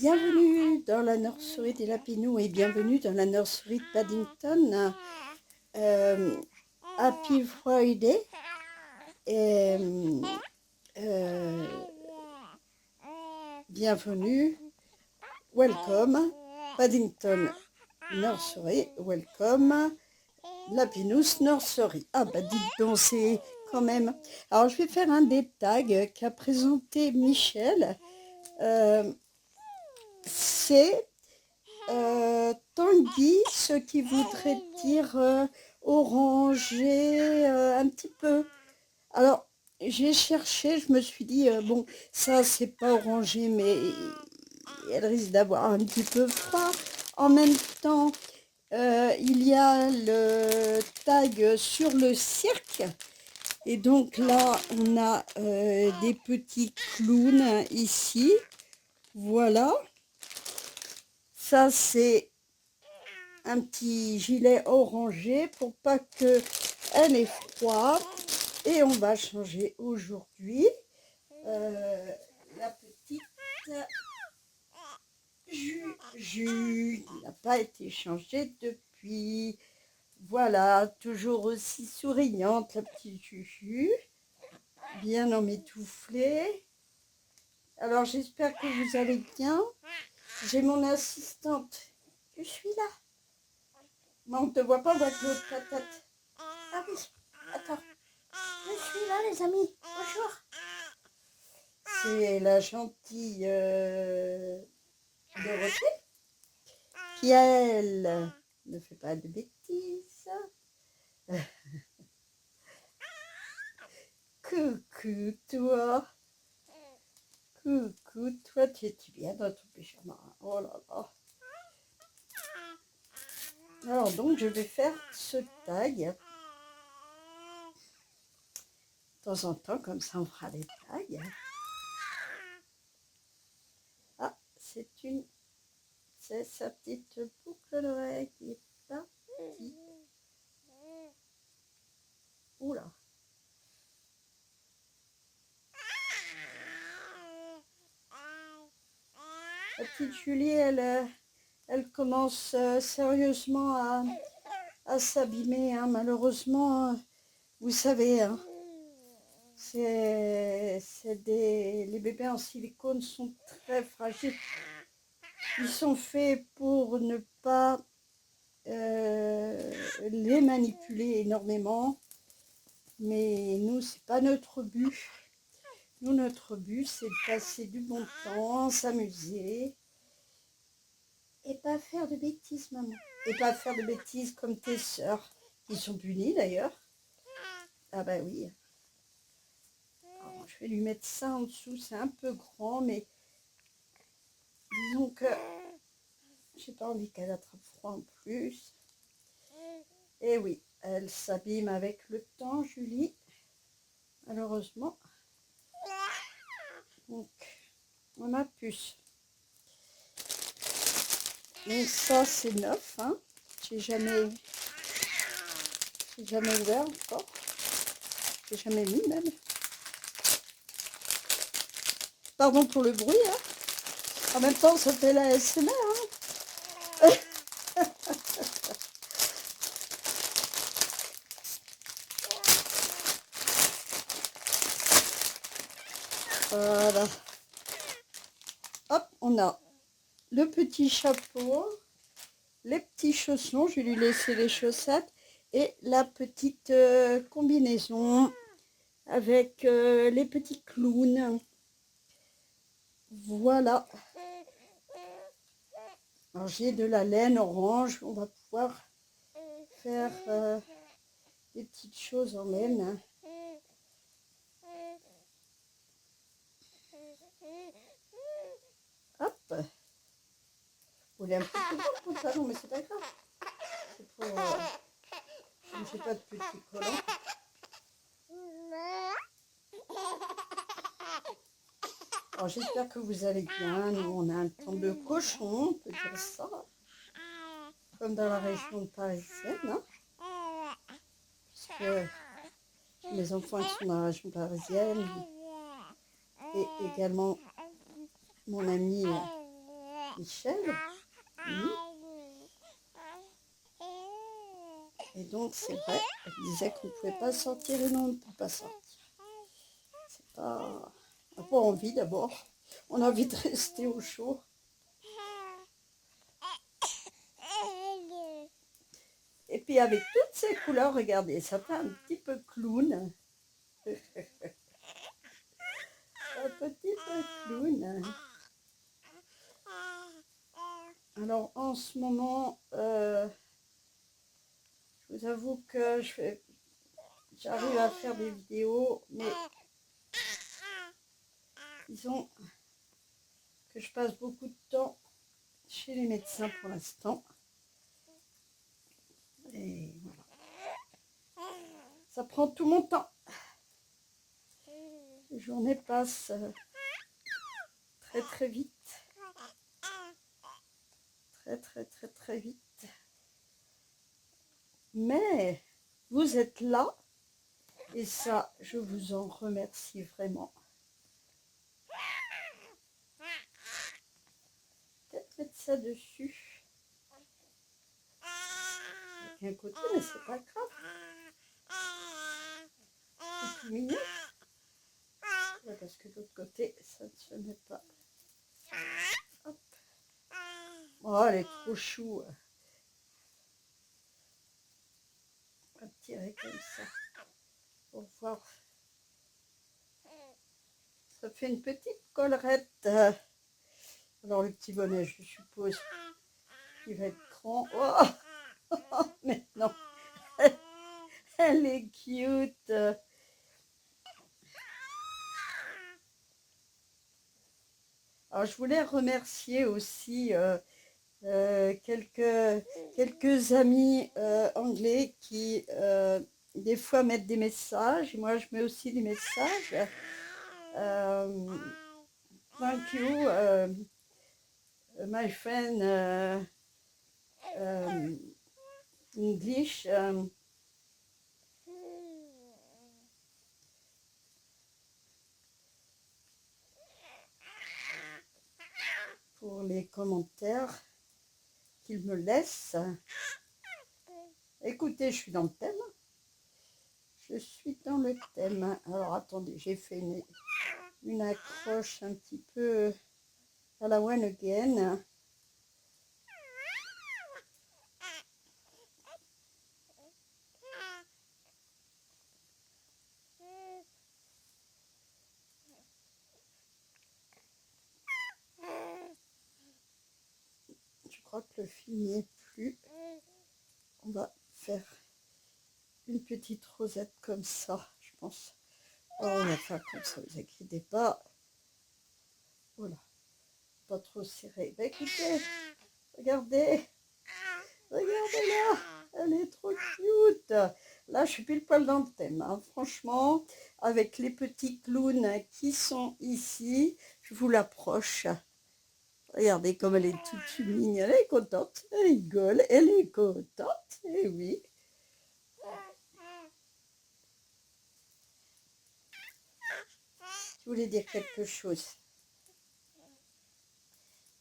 Bienvenue dans la nurserie des Lapinous et bienvenue dans la nurserie de Paddington. Happy Friday. Et, bienvenue. Welcome. Paddington Nursery. Welcome. Lapinous Nursery. Ah bah dites donc, c'est quand même... Alors je vais faire un des tags qu'a présenté Michel. C'est Tanguy, ce qui voudrait dire orangé, un petit peu. Alors, j'ai cherché, je me suis dit, bon, ça c'est pas orangé, mais elle risque d'avoir un petit peu froid. En même temps, il y a le tag sur le cirque. Et donc là, on a des petits clowns ici. Voilà. Ça, c'est un petit gilet orangé pour pas qu'elle ait froid. Et on va changer aujourd'hui la petite Juju qui n'a pas été changée depuis. Voilà, toujours aussi souriante la petite Juju, bien emmitouflée. Alors j'espère que vous allez bien. J'ai mon assistante. Je suis là. Mais on ne te voit pas, on voit que l'autre patate. Ah oui, attends. Je suis là, les amis. Bonjour. C'est la gentille Dorothée qui, elle, ne fait pas de bêtises. Coucou, toi. Coucou, toi, tu es bien dans ton pyjama. Oh là là. Alors, donc, je vais faire ce tag. De temps en temps, comme ça, on fera des tags. Ah, c'est sa petite boucle d'oreille qui est partie. Oula. La petite Julie, elle commence sérieusement à s'abîmer. Hein. Malheureusement, vous savez, hein, les bébés en silicone sont très fragiles. Ils sont faits pour ne pas les manipuler énormément. Mais nous, c'est pas notre but. Nous, notre but, c'est de passer du bon temps, s'amuser. Et pas faire de bêtises, maman. Et pas faire de bêtises comme tes sœurs, qui sont punies d'ailleurs. Ah bah oui. Alors, je vais lui mettre ça en dessous, c'est un peu grand, mais disons que j'ai pas envie qu'elle attrape froid en plus. Et oui, elle s'abîme avec le temps, Julie, malheureusement. Donc, on a puce. Donc ça, c'est neuf, hein. J'ai jamais ouvert encore. J'ai jamais mis même. Pardon pour le bruit, hein. En même temps, ça fait la ASMR, hein. Voilà. Hop, on a le petit chapeau, les petits chaussons, je vais lui laisser les chaussettes, et la petite combinaison avec les petits clowns. Voilà. Alors j'ai de la laine orange, on va pouvoir faire des petites choses en laine. Hop. Vous voulez un petit peu de pantalon, mais c'est pas grave. C'est pour... je ne fais pas de petits collants. Alors j'espère que vous allez bien. Nous on a un temps de cochon, on peut dire ça. Comme dans la région parisienne. Hein, puisque mes enfants qui sont dans la région parisienne. Et également mon ami Michel. Oui. Et donc, c'est vrai, elle disait qu'on ne pouvait pas sortir et non, on ne peut pas sortir. C'est pas... On n'a pas envie d'abord. On a envie de rester au chaud. Et puis avec toutes ces couleurs, regardez, ça fait un petit peu clown. Un petit peu clown. Alors en ce moment, je vous avoue que j'arrive à faire des vidéos, mais disons que je passe beaucoup de temps chez les médecins pour l'instant. Et voilà. Ça prend tout mon temps. Les journées passent très très vite. Très vite. Mais vous êtes là et ça, je vous en remercie vraiment. Peut-être mettre ça dessus. Avec un côté, mais c'est pas grave. C'est tout mignon. Ouais, parce que de l'autre côté, ça ne se met pas. Hop. Oh, elle est trop chou. On va tirer comme ça. Pour voir. Ça fait une petite collerette. Alors le petit bonnet, je suppose, il va être grand. Oh, mais non. Elle est cute. Alors, je voulais remercier aussi quelques amis anglais qui, des fois, mettent des messages. Et moi, je mets aussi des messages. Thank you, my friend English. Pour les commentaires qu'il me laisse. Écoutez, je suis dans le thème. Je suis dans le thème. Alors, attendez, j'ai fait une accroche un petit peu à la one again. Je crois que le fil n'y est plus. On va faire une petite rosette comme ça, je pense. Oh, on va faire comme ça, vous inquiétez pas. Voilà, pas trop serré. Bah, écoutez, regardez, regardez là, elle est trop cute. Là, je suis pile poil dans le thème, hein. Franchement, avec les petits clowns qui sont ici, je vous l'approche. Regardez comme elle est toute mignonne, elle est contente, elle rigole, elle est contente, et oui. Je voulais dire quelque chose.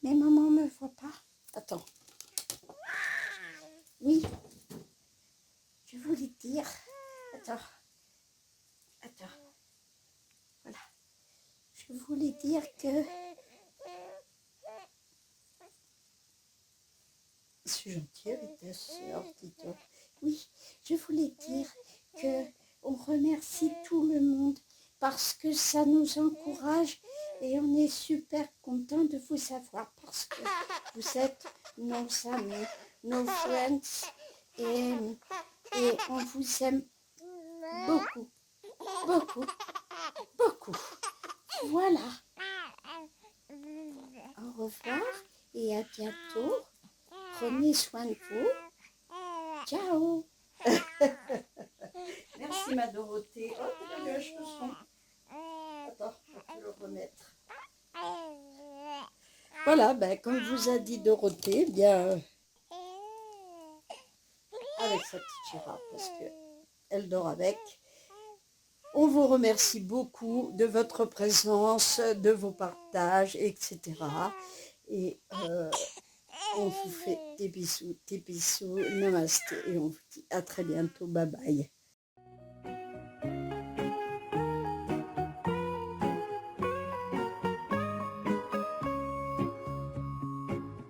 Mais maman ne me voit pas. Attends. Oui. Je voulais dire. Attends. Voilà. Je voulais dire que... C'est gentil avec ta soeur, dis-toi. Oui, je voulais dire que on remercie tout le monde parce que ça nous encourage et on est super content de vous avoir parce que vous êtes nos amis, nos friends et on vous aime beaucoup, beaucoup, beaucoup. Voilà. Au revoir et à bientôt. Prenez soin de vous. Ciao. Merci ma Dorothée. Oh, tu as le chausson. Attends, je vais le remettre. Voilà, ben, comme vous a dit Dorothée, bien avec sa petite girafe, parce qu'elle dort avec. On vous remercie beaucoup de votre présence, de vos partages, etc. Et on vous fait des bisous, namasté. Et on vous dit à très bientôt, bye bye.